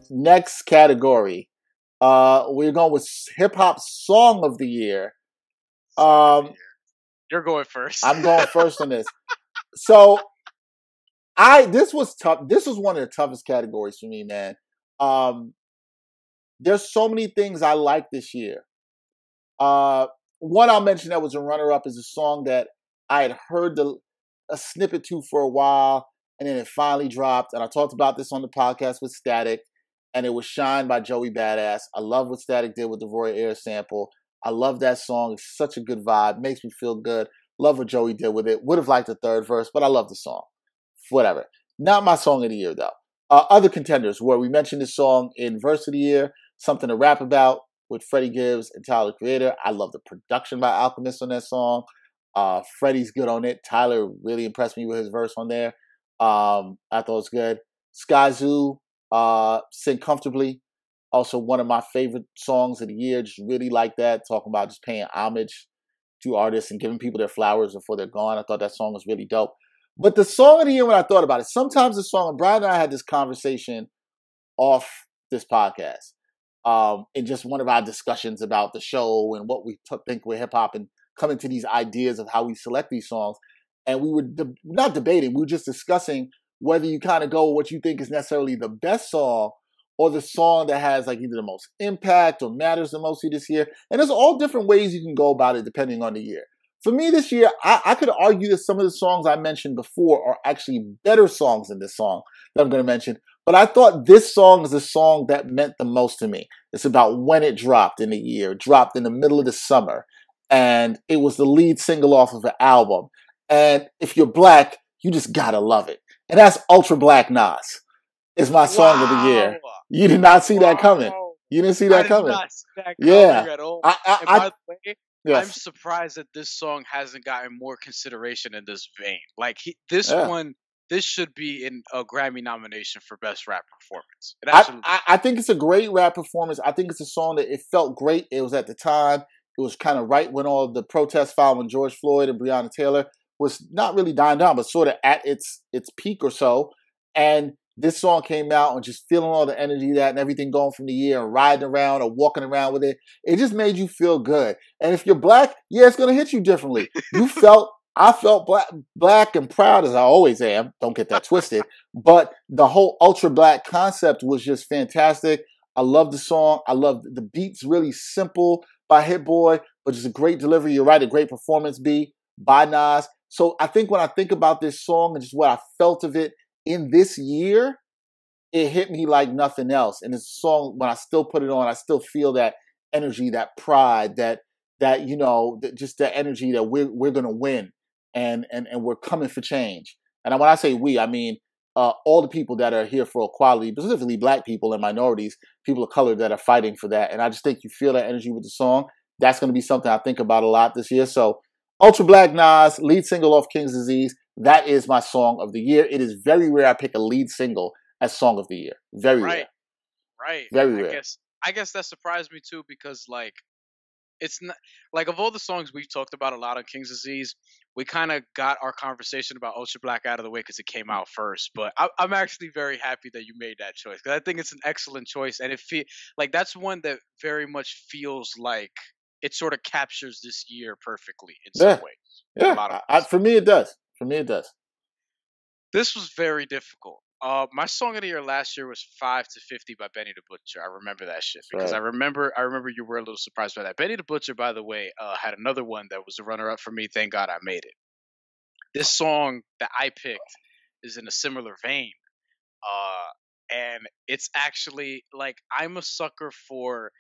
Next category. We're going with hip hop song of the year. You're going first. I'm going first on this. So this was tough. This was one of the toughest categories for me, man. There's so many things I like this year. One I'll mention that was a runner-up is a song that I had heard a snippet to for a while, and then it finally dropped. And I talked about this on the podcast with Static, and it was Shine by Joey Badass. I love what Static did with the Roy Ayers sample. I love that song. It's such a good vibe. Makes me feel good. Love what Joey did with it. Would have liked the third verse, but I love the song. Whatever. Not my song of the year, though. Other contenders where we mentioned this song in Verse of the Year, Something to Rap About with Freddie Gibbs and Tyler, the Creator. I love the production by Alchemist on that song. Freddie's good on it. Tyler really impressed me with his verse on there. I thought it was good. Sky Zoo, Sing Comfortably. Also one of my favorite songs of the year. Just really like that. Talking about just paying homage to artists and giving people their flowers before they're gone. I thought that song was really dope. But the song of the year, when I thought about it, sometimes the song, and Bryan and I had this conversation off this podcast, in just one of our discussions about the show and what we think with hip hop and coming to these ideas of how we select these songs. And we were not debating, we were just discussing whether you kind of go with what you think is necessarily the best song or the song that has like either the most impact or matters the most to you this year. And there's all different ways you can go about it depending on the year. For me this year, I could argue that some of the songs I mentioned before are actually better songs than this song that I'm going to mention. But I thought this song is a song that meant the most to me. It's about when it dropped in the year. It dropped in the middle of the summer. And it was the lead single off of an album. And if you're black, you just gotta love it. And that's Ultra Black Nas. Is my song of the year. You did not see that coming. You didn't see that coming. I did not see that coming at all. And by the way, yes. I'm surprised that this song hasn't gotten more consideration in this vein. Like this should be in a Grammy nomination for Best Rap Performance. I think it's a great rap performance. I think it's a song that it felt great. It was at the time. It was kind of right when all the protests following George Floyd and Breonna Taylor was not really dying down, but sort of at its peak or so. And this song came out and just feeling all the energy that and everything going from the year and riding around or walking around with it. It just made you feel good. And if you're black, yeah, it's going to hit you differently. I felt black and proud as I always am. Don't get that twisted. But the whole ultra black concept was just fantastic. I love the song. I love the beats, really simple by Hit Boy, but just a great delivery. You're right, a great performance beat by Nas. So I think when I think about this song and just what I felt of it in this year, it hit me like nothing else. And it's a song, when I still put it on, I still feel that energy, that pride, that just that energy that we're gonna win and we're coming for change. And when I say we, I mean all the people that are here for equality, specifically black people and minorities, people of color that are fighting for that. And I just think you feel that energy with the song. That's going to be something I think about a lot this year. So Ultra Black Nas, lead single off King's Disease. That is my song of the year. It is very rare I pick a lead single as song of the year. Very rare. Right. Very rare. I guess that surprised me too, because like it's not like, of all the songs we've talked about a lot on King's Disease, we kind of got our conversation about Ultra Black out of the way because it came out first. But I'm actually very happy that you made that choice, because I think it's an excellent choice, and that's one that very much feels like it sort of captures this year perfectly in some ways. Yeah, for me it does. This was very difficult. My song of the year last year was 5 to 50 by Benny the Butcher. I remember that shit because I remember you were a little surprised by that. Benny the Butcher, by the way, had another one that was a runner-up for me. Thank God I made it. This song that I picked is in a similar vein. And it's actually like, I'm a sucker for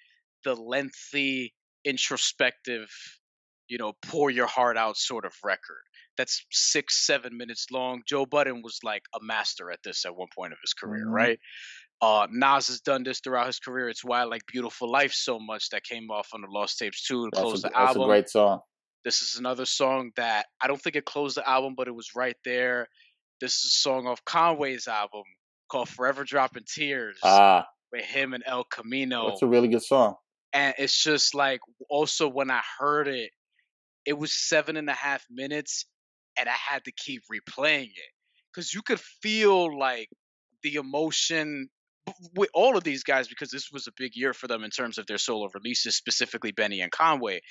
the lengthy, introspective, pour your heart out sort of record. That's 6-7 minutes long. Joe Budden was like a master at this at one point of his career, right? Nas has done this throughout his career. It's why I like Beautiful Life so much, that came off on the Lost Tapes 2 to close the album. That's a great song. This is another song that I don't think it closed the album, but it was right there. This is a song off Conway's album called Forever Dropping Tears with him and El Camino. That's a really good song. And it's just like, also when I heard it, it was 7.5 minutes. And I had to keep replaying it because you could feel like the emotion with all of these guys, because this was a big year for them in terms of their solo releases, specifically Benny and Conway.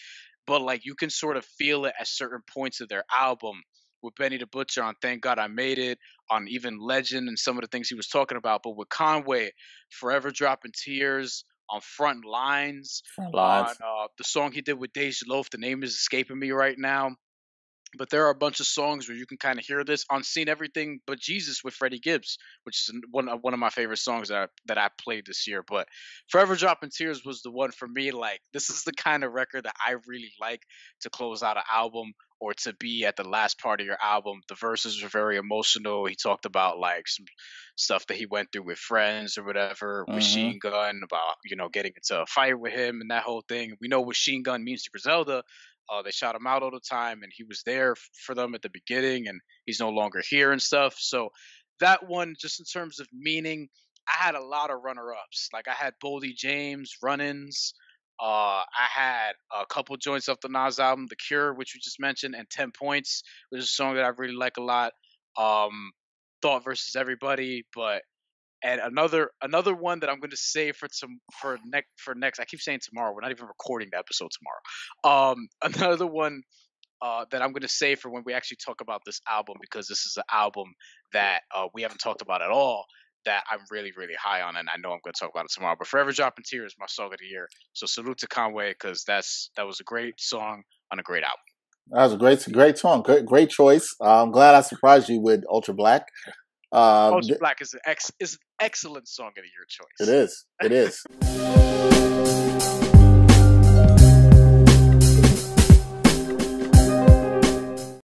But like you can sort of feel it at certain points of their album. With Benny the Butcher on Thank God I Made It, on even Legend and some of the things he was talking about. But with Conway, Forever Dropping Tears, on Front Lines, on the song he did with Deja Loaf, the name is escaping me right now. But there are a bunch of songs where you can kind of hear this on Seen Everything But Jesus with Freddie Gibbs, which is one of my favorite songs that I played this year. But Forever Dropping Tears was the one for me. Like, this is the kind of record that I really like to close out an album or to be at the last part of your album. The verses were very emotional. He talked about like some stuff that he went through with friends or whatever, Machine Gun, about, you know, getting into a fight with him and that whole thing. We know what Machine Gun means to Griselda. They shot him out all the time, and he was there for them at the beginning, and he's no longer here and stuff. So that one, just in terms of meaning, I had a lot of runner-ups. Like, I had Boldy James, Run-Ins. I had a couple joints off the Nas album, The Cure, which we just mentioned, and 10 Points, which is a song that I really like a lot. Thought versus Everybody, and another one that I'm going to save for next. I keep saying tomorrow. We're not even recording the episode tomorrow. Another one that I'm going to save for when we actually talk about this album, because this is an album that we haven't talked about at all, that I'm really, really high on, and I know I'm going to talk about it tomorrow. But Forever Dropping Tears, my song of the year. So salute to Conway, because that was a great song on a great album. That was a great song. Great choice. I'm glad I surprised you with Ultra Black. Ultra Black is an excellent song of the year choice. It is.